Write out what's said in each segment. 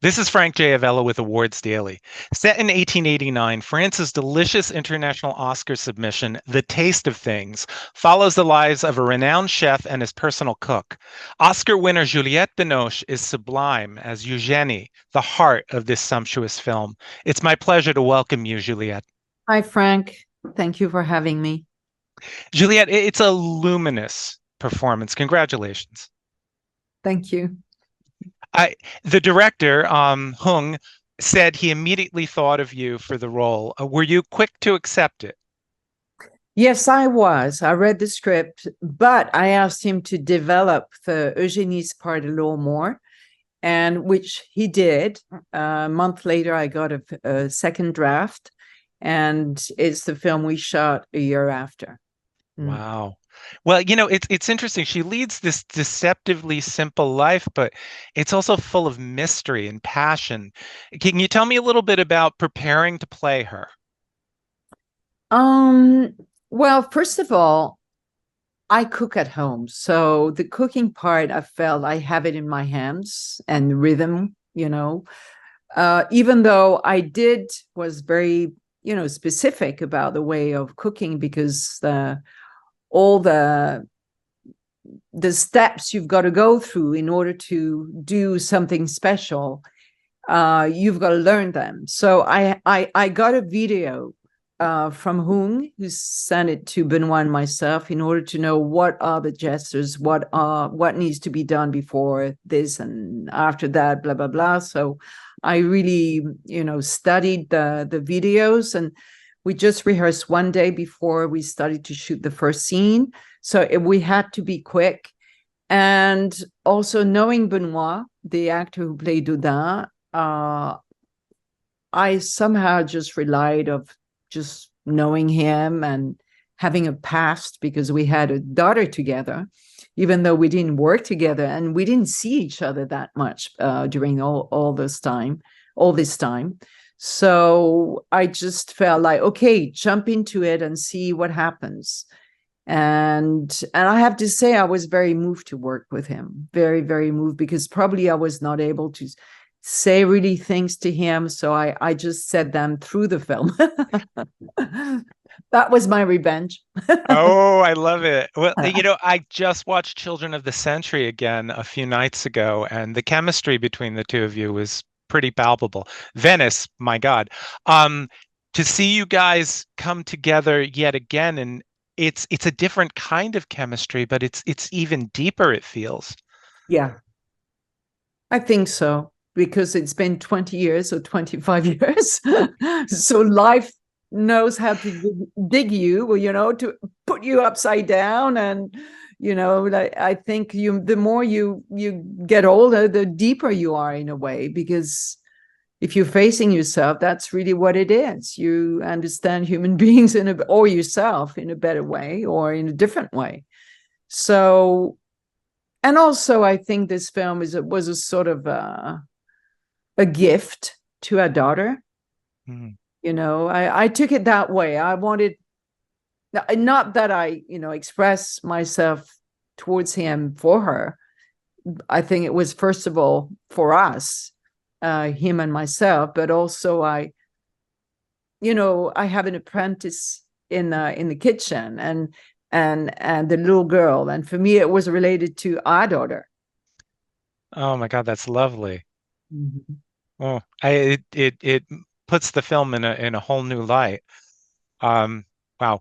This is Frank J. Avella with Awards Daily. Set in 1889, France's delicious international Oscar submission, The Taste of Things, follows the lives of a renowned chef and his personal cook. Oscar winner Juliette Binoche is sublime as Eugénie, the heart of this sumptuous film. It's my pleasure to welcome you, Juliette. Hi, Frank. Thank you for having me. Juliette, it's a luminous performance. Congratulations. Thank you. The director, Hung, said he immediately thought of you for the role. Were you quick to accept it? Yes, I was. I read the script, but I asked him to develop the Eugénie's part a little more, and which he did. A month later, I got a second draft, and it's the film we shot a year after. Wow. Well, it's interesting. She leads this deceptively simple life, but it's also full of mystery and passion. Can you tell me a little bit about preparing to play her? Well, first of all, I cook at home. So the cooking part, I felt I have it in my hands and rhythm, even though was very, specific about the way of cooking because all the steps you've got to go through in order to do something special, you've got to learn them. So I got a video from Hung, who sent it to Benoît and myself in order to know what are the gestures, what needs to be done before this and after that, blah, blah, blah. So I really, studied the videos, and we just rehearsed one day before we started to shoot the first scene. So we had to be quick. And also knowing Benoît, the actor who played Dodin, I somehow just relied of just knowing him and having a past because we had a daughter together, even though we didn't work together and we didn't see each other that much during all this time. So I just felt like, okay, jump into it and see what happens. And I have to say, I was very moved to work with him, very, very moved, because probably I was not able to say really things to him. So I just said them through the film. That was my revenge. Oh, I love it. Well, I just watched Children of the Century again a few nights ago, and the chemistry between the two of you was pretty palpable. Venice, my God. To see you guys come together yet again, and it's a different kind of chemistry, but it's even deeper, it feels. Yeah, I think so, because it's been 20 years or 25 years. So life knows how to dig you, to put you upside down. And, I think the more you get older, the deeper you are in a way, because if you're facing yourself, that's really what it is. You understand human beings or yourself in a better way or in a different way. So, and also I think this film was a sort of a gift to our daughter. Mm. I took it that way. I wanted, not that I, express myself towards him for her. I think it was, first of all, for us, him and myself, but also I have an apprentice in the kitchen and the little girl. And for me, it was related to our daughter. Oh my God, that's lovely. Mm-hmm. Oh, it puts the film in a whole new light. Wow.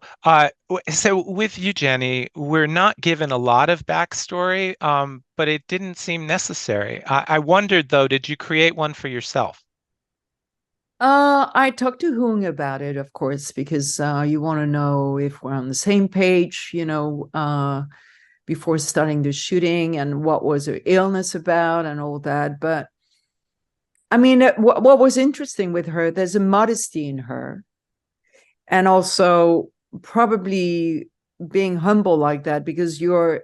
So with Eugénie, we're not given a lot of backstory, but it didn't seem necessary. I wondered though, did you create one for yourself? I talked to Hung about it, of course, because you want to know if we're on the same page, before starting the shooting, and what was her illness about and all that. But I mean, what was interesting with her, there's a modesty in her. And also probably being humble like that, because you're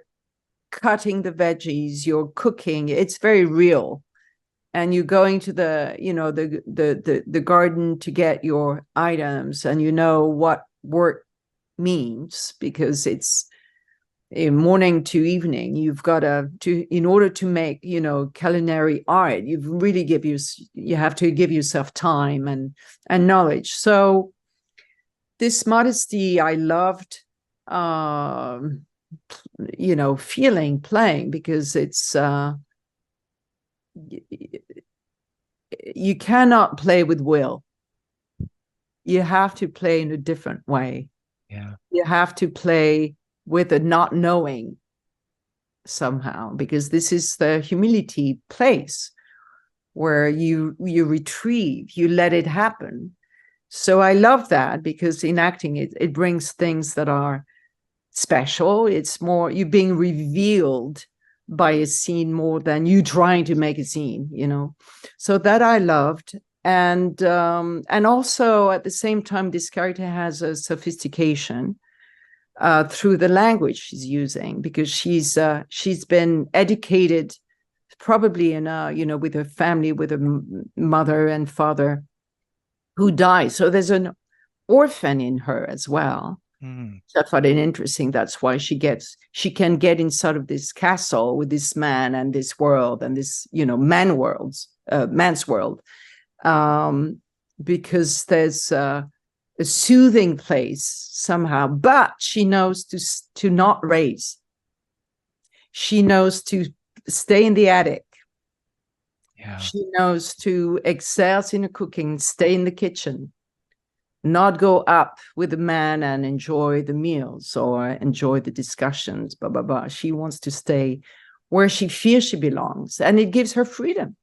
cutting the veggies, you're cooking, it's very real. And you're going to the garden to get your items, and what work means, because it's in morning to evening. You've got to in order to make, you know, culinary art, you have to give yourself time and knowledge. So this modesty I loved, you know, playing, because it's you cannot play with will. You have to play in a different way. Yeah. You have to play with a not knowing somehow, because this is the humility place where you retrieve, you let it happen. So I love that, because in acting it brings things that are special. It's more you being revealed by a scene more than you trying to make a scene, you know. So that I loved. And also at the same time, this character has a sophistication through the language she's using, because she's been educated probably in you know, with her family, with her mother and father who died. So there's an orphan in her as well. So I found it interesting. That's why she can get inside of this castle with this man and this world and this, you know, man's world, because there's a soothing place somehow. But she knows to not raise. She knows to stay in the attic. Yeah. She knows to excel in her cooking, stay in the kitchen, not go up with the man and enjoy the meals or enjoy the discussions, blah, blah, blah. She wants to stay where she feels she belongs, and it gives her freedom.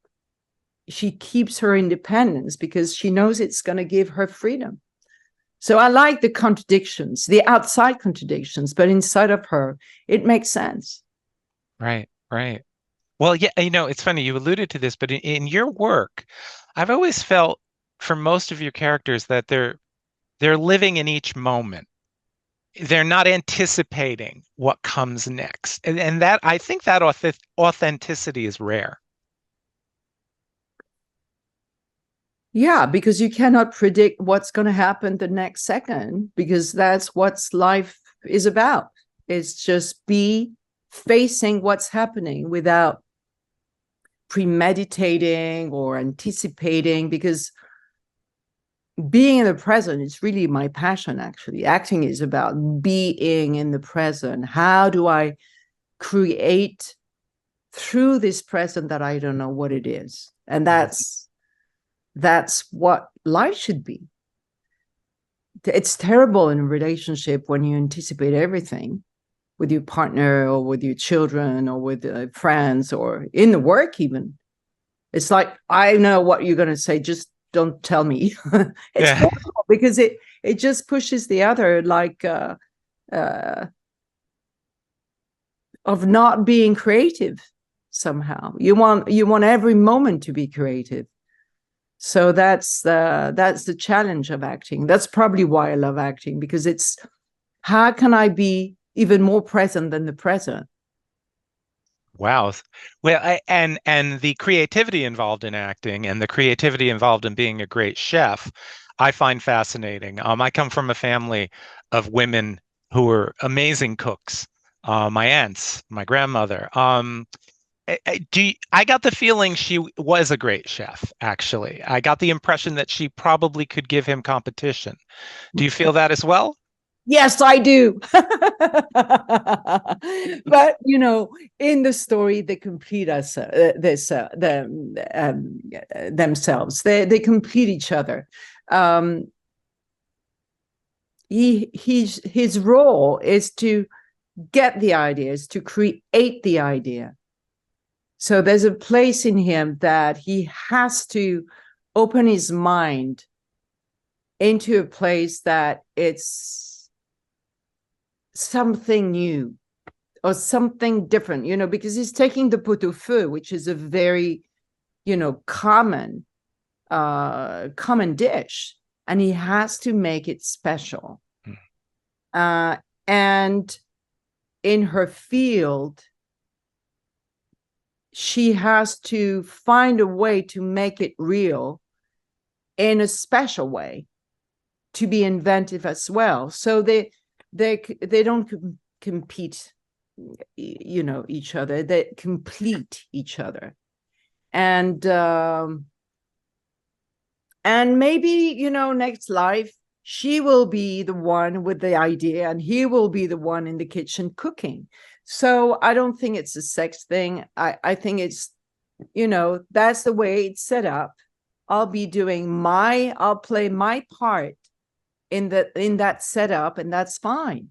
She keeps her independence because she knows it's going to give her freedom. So I like the contradictions, the outside contradictions, but inside of her, it makes sense. Right, right. Well, yeah, you know, it's funny, you alluded to this, but in your work, I've always felt for most of your characters that they're living in each moment. They're not anticipating what comes next. And that, I think that authenticity is rare. Yeah, because you cannot predict what's going to happen the next second, because that's what life is about. It's just be facing what's happening without premeditating or anticipating, because being in the present is really my passion, actually. Acting is about being in the present. How do I create through this present that I don't know what it is? And that's what life should be. It's terrible in a relationship when you anticipate everything with your partner or with your children or with friends or in the work even. It's like, I know what you're going to say, just don't tell me. It's horrible, because it just pushes the other, like of not being creative somehow. You want every moment to be creative. So that's the challenge of acting. That's probably why I love acting, because it's how can I be even more present than the present? Wow. Well, and the creativity involved in acting and the creativity involved in being a great chef, I find fascinating. I come from a family of women who were amazing cooks. My aunts, my grandmother. I got the feeling she was a great chef, actually. I got the impression that she probably could give him competition. Do you feel that as well? Yes, I do. But, you know, in the story, they complete us, themselves. They complete each other. His role is to get the ideas, to create the idea. So there's a place in him that he has to open his mind into a place that it's something new or something different, you know, because he's taking the pot-au-feu, which is a very, you know, common dish, and he has to make it special. And in her field, she has to find a way to make it real in a special way, to be inventive as well. So they don't compete each other, that complete each other. And maybe, next life, she will be the one with the idea and he will be the one in the kitchen cooking. So I don't think it's a sex thing. I think it's, that's the way it's set up. I'll play my part in that setup, and that's fine.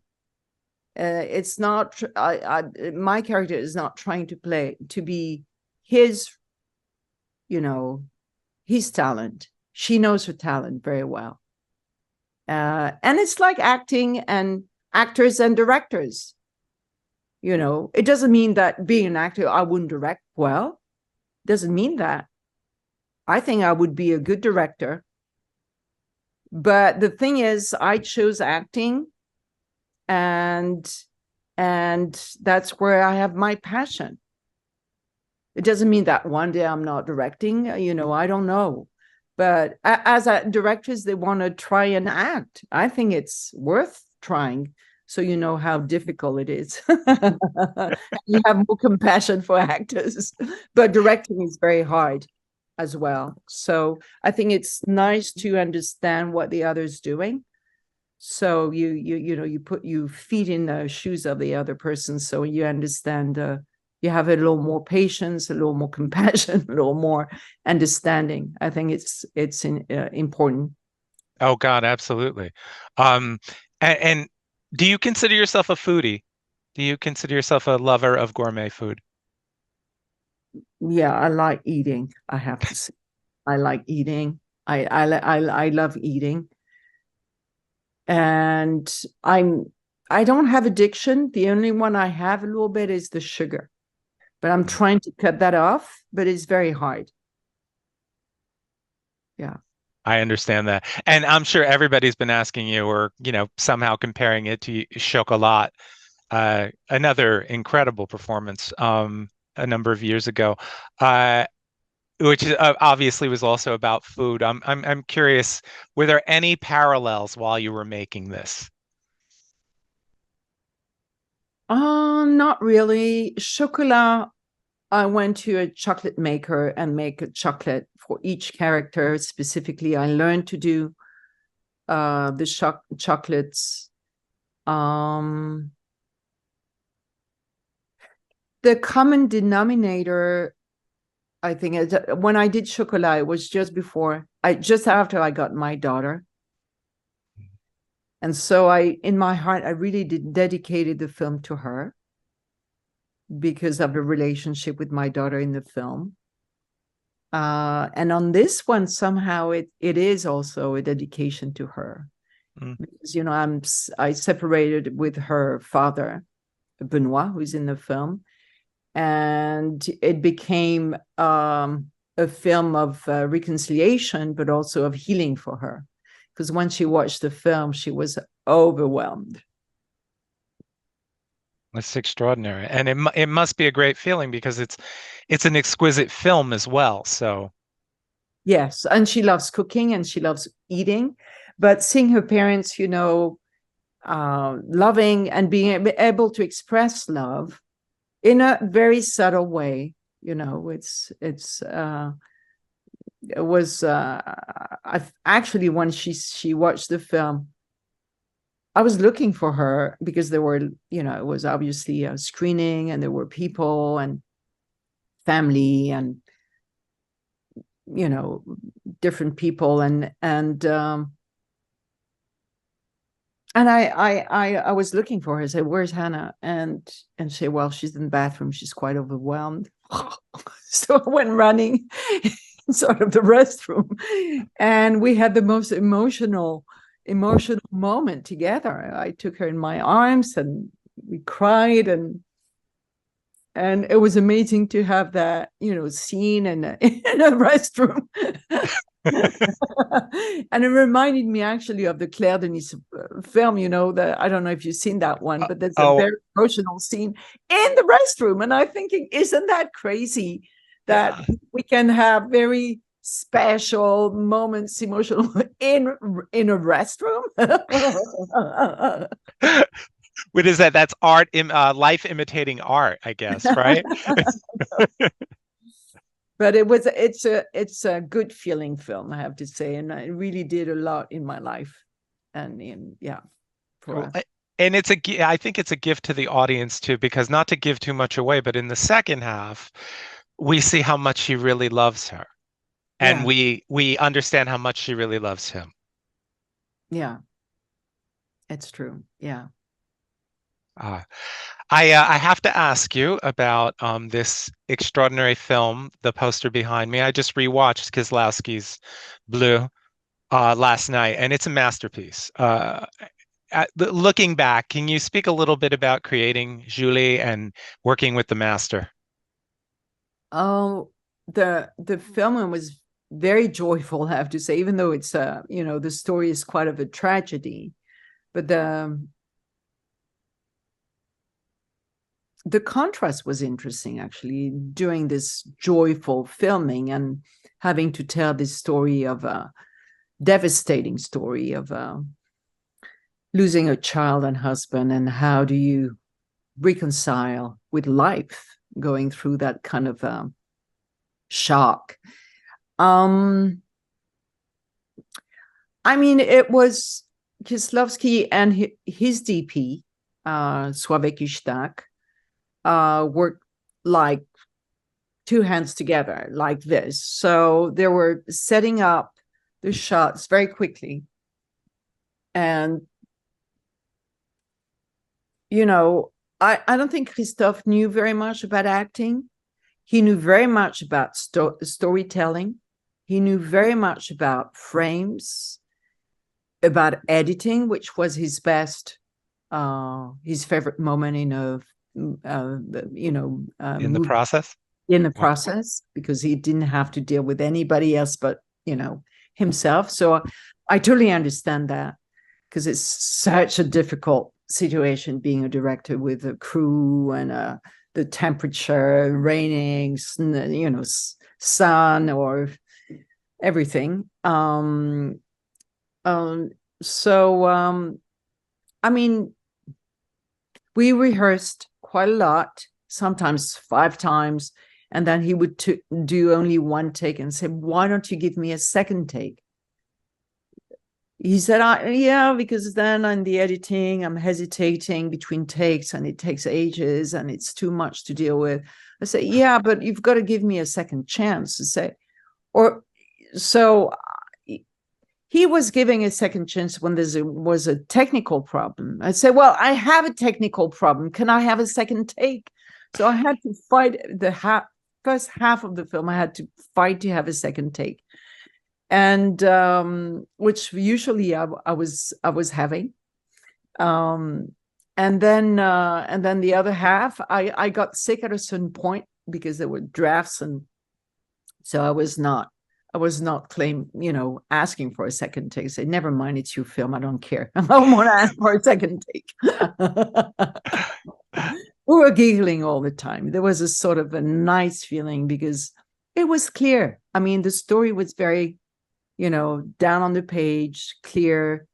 It's not, my character is not trying to be his, his talent. She knows her talent very well. And it's like acting and actors and directors. It doesn't mean that being an actor, I wouldn't direct well. Doesn't mean that. I think I would be a good director. But the thing is, I chose acting, and that's where I have my passion. It doesn't mean that one day I'm not directing, I don't know. But as directors, they want to try and act. I think it's worth trying, so you know how difficult it is. You have more compassion for actors, but directing is very hard as well. So I think it's nice to understand what the other's doing. So you put your feet in the shoes of the other person, so you understand. You have a little more patience, a little more compassion, a little more understanding. I think it's important. Oh God, absolutely. And do you consider yourself a foodie? Do you consider yourself a lover of gourmet food? Yeah, I like eating. I have to say, I like eating. I love eating, and I don't have addiction. The only one I have a little bit is the sugar, but I'm trying to cut that off. But it's very hard. Yeah. I understand that. And I'm sure everybody's been asking you, or, somehow comparing it to Chocolat, another incredible performance a number of years ago, which obviously was also about food. I'm curious, were there any parallels while you were making this? Not really. Chocolat, I went to a chocolate maker and make a chocolate for each character. Specifically, I learned to do the chocolates. The common denominator, I think, when I did Chocolat, it was just after I got my daughter. And so in my heart, I really dedicated the film to her, because of the relationship with my daughter in the film. And on this one, somehow it is also a dedication to her. Because, I separated with her father, Benoît, who's in the film. And it became a film of reconciliation, but also of healing for her. Because when she watched the film, she was overwhelmed. It's extraordinary, and it must be a great feeling, because it's an exquisite film as well. So yes, and she loves cooking and she loves eating, but seeing her parents, loving and being able to express love in a very subtle way, it was actually, when she watched the film, I was looking for her, because there were, it was obviously a screening, and there were people and family and, different people. And I was looking for her. I said, "Where's Hannah?" And she said, "Well, she's in the bathroom. She's quite overwhelmed." So I went running sort of the restroom, and we had the most emotional moment together. I took her in my arms and we cried, and it was amazing to have that, scene in a restroom. And it reminded me actually of the Claire Denis film, I don't know if you've seen that one, but there's a very emotional scene in the restroom. And I'm thinking, isn't that crazy that we can have very special moments, emotional, in a restroom? What is that? That's art, life imitating art, I guess, right? But it's a good feeling film, I have to say, and it really did a lot in my life, and for Well, us. and I think it's a gift to the audience too, because not to give too much away, but in the second half, we see how much she really loves her, and Yeah, we understand how much she really loves him. yeah, it's true. Yeah. Uh, I have to ask you about this extraordinary film, the poster behind me. I just rewatched Kieslowski's Blue last night, and it's a masterpiece. Looking back, can you speak a little bit about creating Julie and working with the master? Oh, the film was very joyful, I have to say, even though it's the story is quite of a tragedy, but the contrast was interesting, actually, doing this joyful filming and having to tell this story of a devastating story of losing a child and husband, and how do you reconcile with life going through that kind of shock. I mean, it was Kieslowski and his DP, Sławek Sztak, worked like two hands together, like this. So they were setting up the shots very quickly. And, I don't think Christophe knew very much about acting. He knew very much about storytelling. He knew very much about frames, about editing, which was his favorite moment in In the process? in the Wow. process, because he didn't have to deal with anybody else but himself. So I totally understand that, because it's such a difficult situation being a director with a crew and the temperature, raining, sun, or everything. So I mean, we rehearsed quite a lot, sometimes 5 times, and then he would do only one take and say, "Why don't you give me a second take?" He said, "Yeah, because then in the editing, I'm hesitating between takes, and it takes ages, and it's too much to deal with." I said, "Yeah, but you've got to give me a second chance to say," or so. He was giving a second chance when there was a technical problem. I said, "Well, I have a technical problem. Can I have a second take?" So I had to fight the first half of the film. I had to fight to have a second take, and which usually I was having. And then the other half, I got sick at a certain point because there were drafts, and so I was not asking for a second take. Say, "Never mind, it's your film. I don't care. I don't want to ask for a second take." We were giggling all the time. There was a sort of a nice feeling because it was clear. I mean, the story was very, down on the page, clear,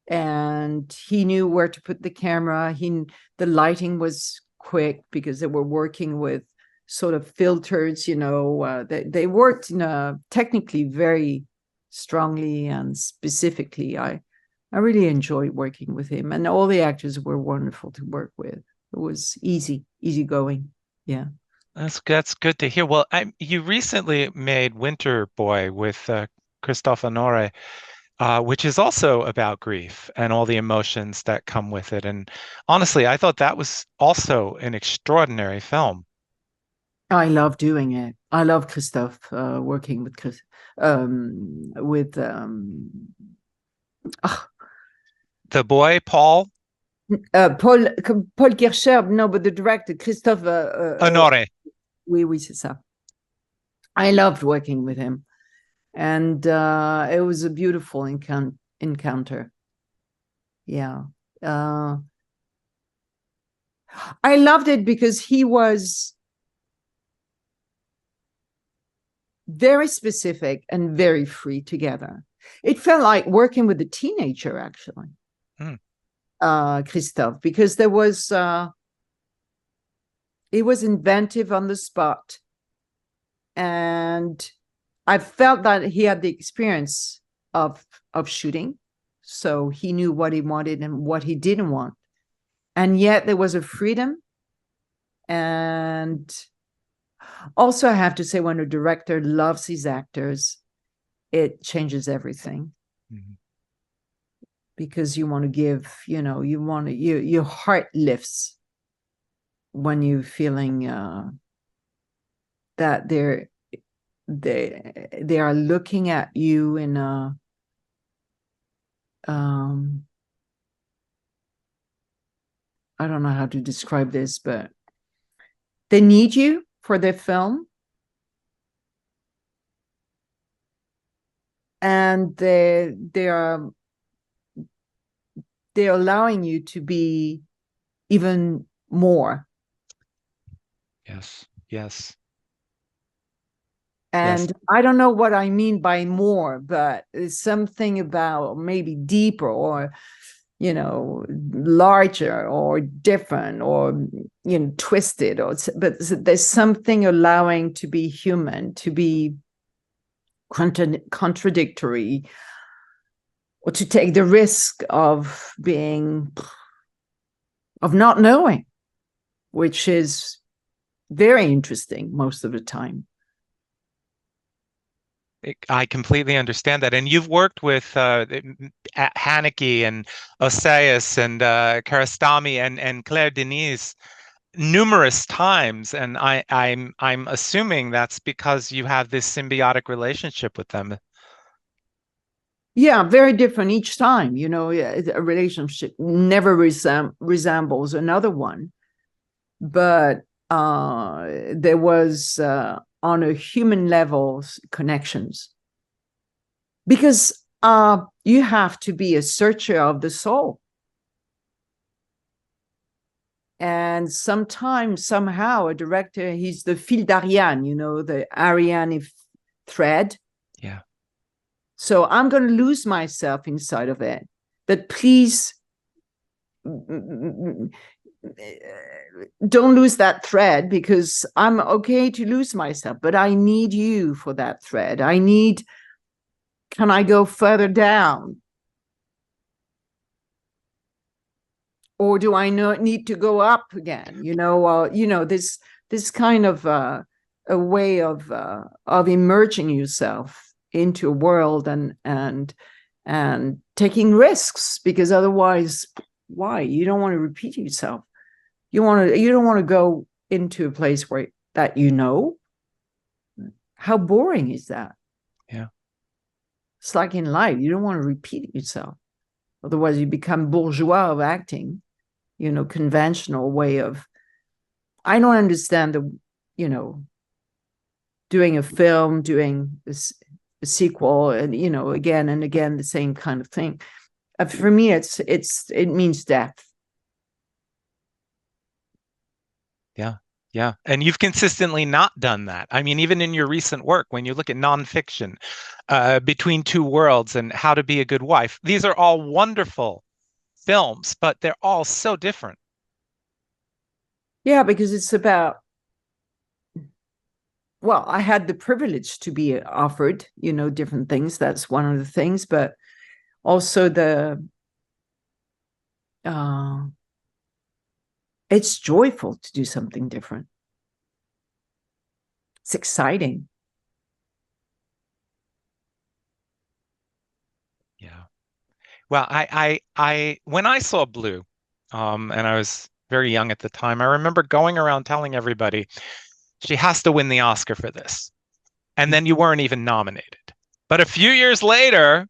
and he knew where to put the camera. The lighting was quick because they were working with sort of filters, they worked technically very strongly and specifically. I really enjoyed working with him, and all the actors were wonderful to work with. It was easy going. Yeah. That's good to hear. Well, you recently made Winter Boy with Christophe Honoré, which is also about grief and all the emotions that come with it. And honestly, I thought that was also an extraordinary film. I love doing it. I love Christophe, working with Chris, with The boy, Paul Paul Kircher. No, but the director, Christophe. Honoré. Oui, c'est ça. I loved working with him, and it was a beautiful encounter. Yeah. I loved it because he was very specific and very free together. It felt like working with a teenager, actually. Christophe, because there was it was inventive on the spot, and I felt that he had the experience of shooting, so he knew what he wanted and what he didn't want, and yet there was a freedom. And also, I have to say, when a director loves his actors, it changes everything. Mm-hmm. Because you want to give, your heart lifts when you're feeling that they are looking at you in a I don't know how to describe this, but they need you for their film, and they're allowing you to be even more. Yes. And yes. I don't know what I mean by more, but it's something about maybe deeper or, larger or different or, twisted, but there's something allowing to be human, to be contradictory, or to take the risk of not knowing, which is very interesting most of the time. I completely understand that. And you've worked with Haneke and Ossayas and Kiarostami and Claire Denis numerous times. And I'm assuming that's because you have this symbiotic relationship with them. Yeah, very different each time. A relationship never resembles another one. But there was on a human level connections, because you have to be a searcher of the soul, and sometimes somehow a director, he's the fil d'Ariane, the Ariane thread. Yeah. So I'm going to lose myself inside of it, but please don't lose that thread, because I'm okay to lose myself, but I need you for that thread. Can I go further down? Or do I need to go up again? This kind of a way of immersing yourself into a world and taking risks, because otherwise, why? You don't want to repeat yourself. You don't want to go into a place that how boring is that? Yeah. It's like in life, you don't want to repeat yourself. Otherwise you become bourgeois of acting, conventional way of. I don't understand doing a film, doing a sequel, and again and again the same kind of thing. For me, it means death. Yeah. And you've consistently not done that. I mean, even in your recent work, when you look at nonfiction, Between Two Worlds and How to Be a Good Wife, these are all wonderful films, but they're all so different. Yeah, because it's about, well, I had the privilege to be offered, different things. That's one of the things, but also it's joyful to do something different. It's exciting. Yeah. Well, I when I saw Blue, and I was very young at the time, I remember going around telling everybody she has to win the Oscar for this. And then you weren't even nominated. But a few years later,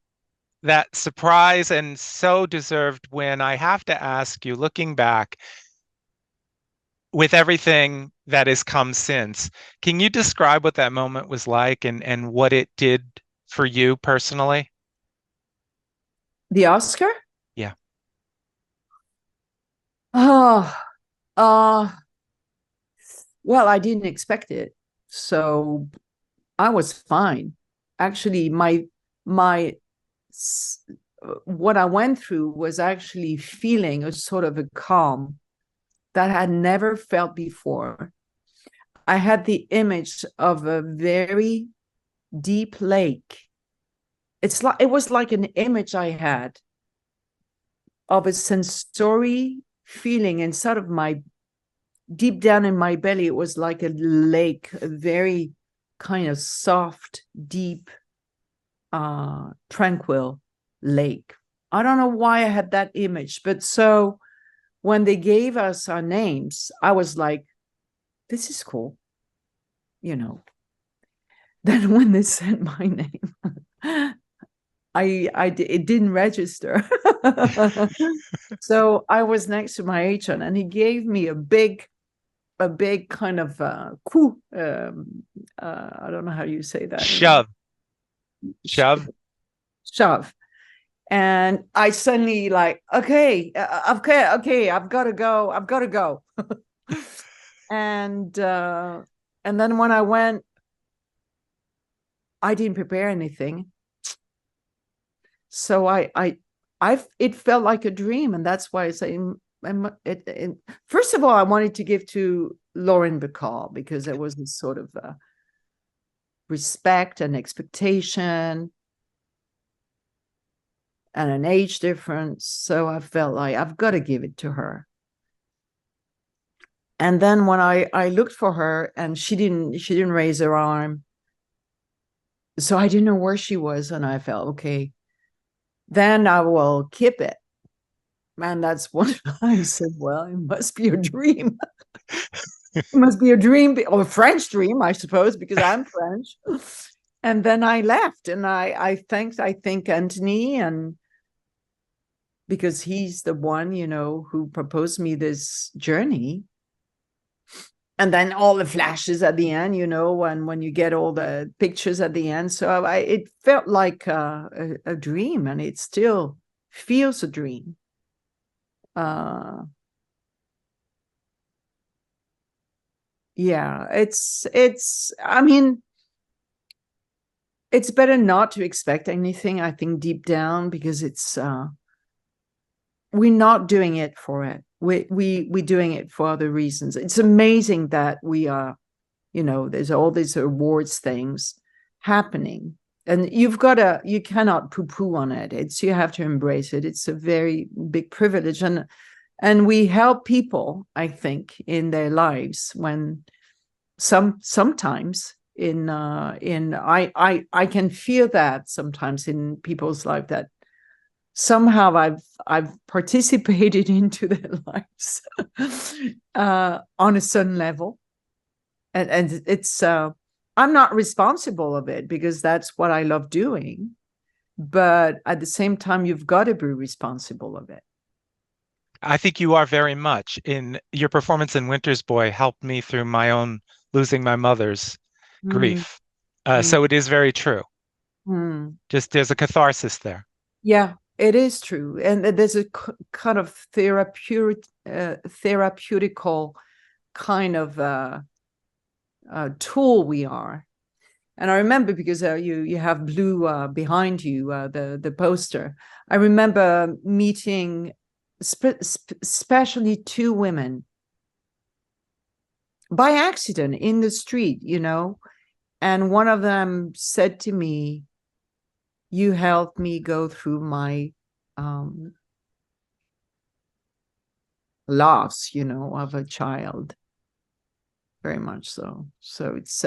that surprise and so deserved win, I have to ask you, looking back, with everything that has come since, can you describe what that moment was like and what it did for you personally? The Oscar? Yeah. Oh, well, I didn't expect it, so I was fine. Actually, my what I went through was actually feeling a sort of a calm that I had never felt before. I had the image of a very deep lake. It was like an image I had of a sensory feeling inside of my, deep down in my belly. It was like a lake, a very kind of soft, deep, tranquil lake. I don't know why I had that image, but so when they gave us our names, I was like, this is cool, you know. Then when they said my name, it didn't register. So I was next to my agent, and he gave me a big kind of coup. I don't know how you say that. Shove. And I suddenly like, okay, I've got to go. And then when I went, I didn't prepare anything. So it felt like a dream. And that's why I say, first of all, I wanted to give to Lauren Bacall, because there was this sort of respect and expectation and an age difference. So I felt like I've got to give it to her. And then when I looked for her, and she didn't raise her arm. So I didn't know where she was, and I felt, okay, then I will keep it. And that's when I said, well, it must be a dream. It must be a dream, or a French dream, I suppose, because I'm French. And then I left, and I thanked, I think, Anthony, and because he's the one, who proposed me this journey. And then all the flashes at the end, when you get all the pictures at the end. So it felt like a dream, and it still feels a dream. Yeah, I mean, it's better not to expect anything, I think, deep down, because we're not doing it for it. We're doing it for other reasons. It's amazing that we are, there's all these awards things happening, and you cannot poo-poo on it. You have to embrace it. It's a very big privilege, and we help people, I think, in their lives when sometimes I can feel that sometimes in people's life, that somehow I've participated into their lives on a certain level, and it's I'm not responsible of it, because that's what I love doing, but at the same time, you've got to be responsible of it. I think you are very much. In your performance in Winter's Boy helped me through my own losing my mother's grief. So it is very true. Just there's a catharsis there. Yeah. It is true, and there's a kind of therapeutical kind of tool we are. And I remember, because you have blue behind you, the poster. I remember meeting especially two women by accident in the street, and one of them said to me, you helped me go through my loss, of a child. Very much so. So it's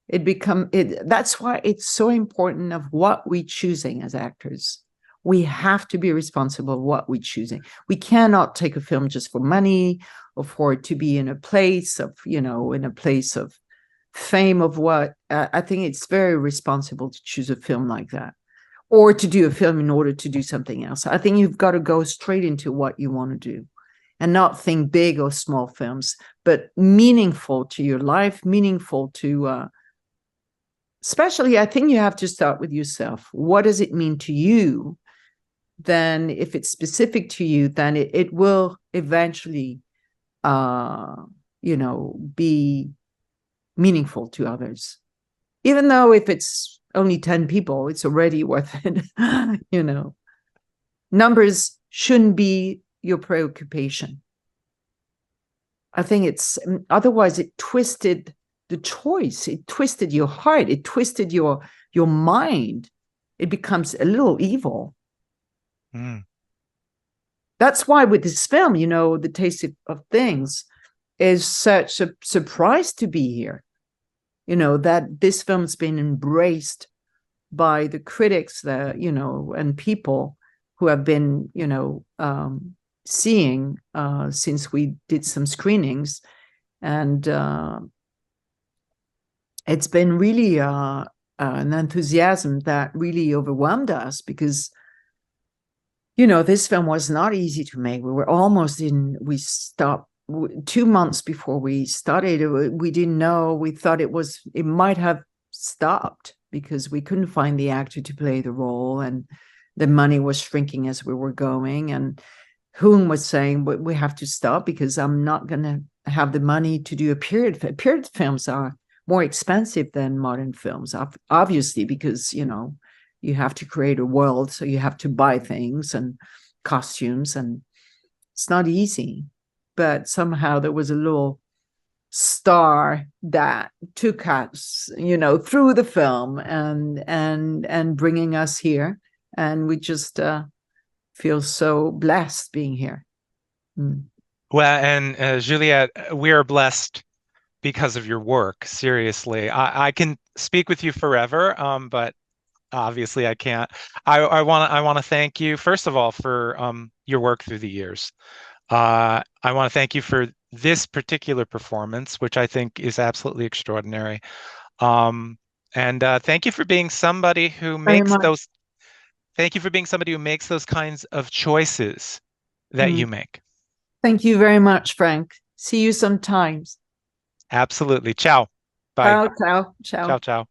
that's why it's so important of what we're choosing as actors. We have to be responsible of what we're choosing. We cannot take a film just for money, or for it to be in a place of, fame of what. I think it's very responsible to choose a film like that, or to do a film in order to do something else. I think you've got to go straight into what you want to do, and not think big or small films, but meaningful to your life, meaningful to, especially, I think you have to start with yourself. What does it mean to you? Then if it's specific to you, then it will eventually, be meaningful to others. Even though if it's only 10 people, it's already worth it, Numbers shouldn't be your preoccupation. I think it's otherwise it twisted the choice, it twisted your heart, it twisted your mind. It becomes a little evil. That's why with this film, you know, The Taste of Things is such a surprise to be here. You know, that this film's been embraced by the critics, you know, and people who have been, you know, seeing since we did some screenings. And it's been really an enthusiasm that really overwhelmed us, because, you know, this film was not easy to make. We were almost we stopped 2 months before we started. We didn't know. We thought it might have stopped because we couldn't find the actor to play the role, and the money was shrinking as we were going. And Hùng was saying, we have to stop because I'm not going to have the money to do a period. Period films are more expensive than modern films, obviously, because, you know, you have to create a world, so you have to buy things and costumes, and it's not easy. But somehow there was a little star that took us, you know, through the film and bringing us here, and we just feel so blessed being here. Well, and Juliette, we are blessed because of your work. Seriously, I can speak with you forever, but obviously I can't. I want to thank you first of all for your work through the years. I want to thank you for this particular performance, which I think is absolutely extraordinary. And thank you for being somebody who makes those. Thank you for being somebody who makes those kinds of choices that you make. Thank you very much, Frank. See you sometimes. Absolutely. Ciao. Bye. Ciao, ciao, ciao. Ciao, ciao.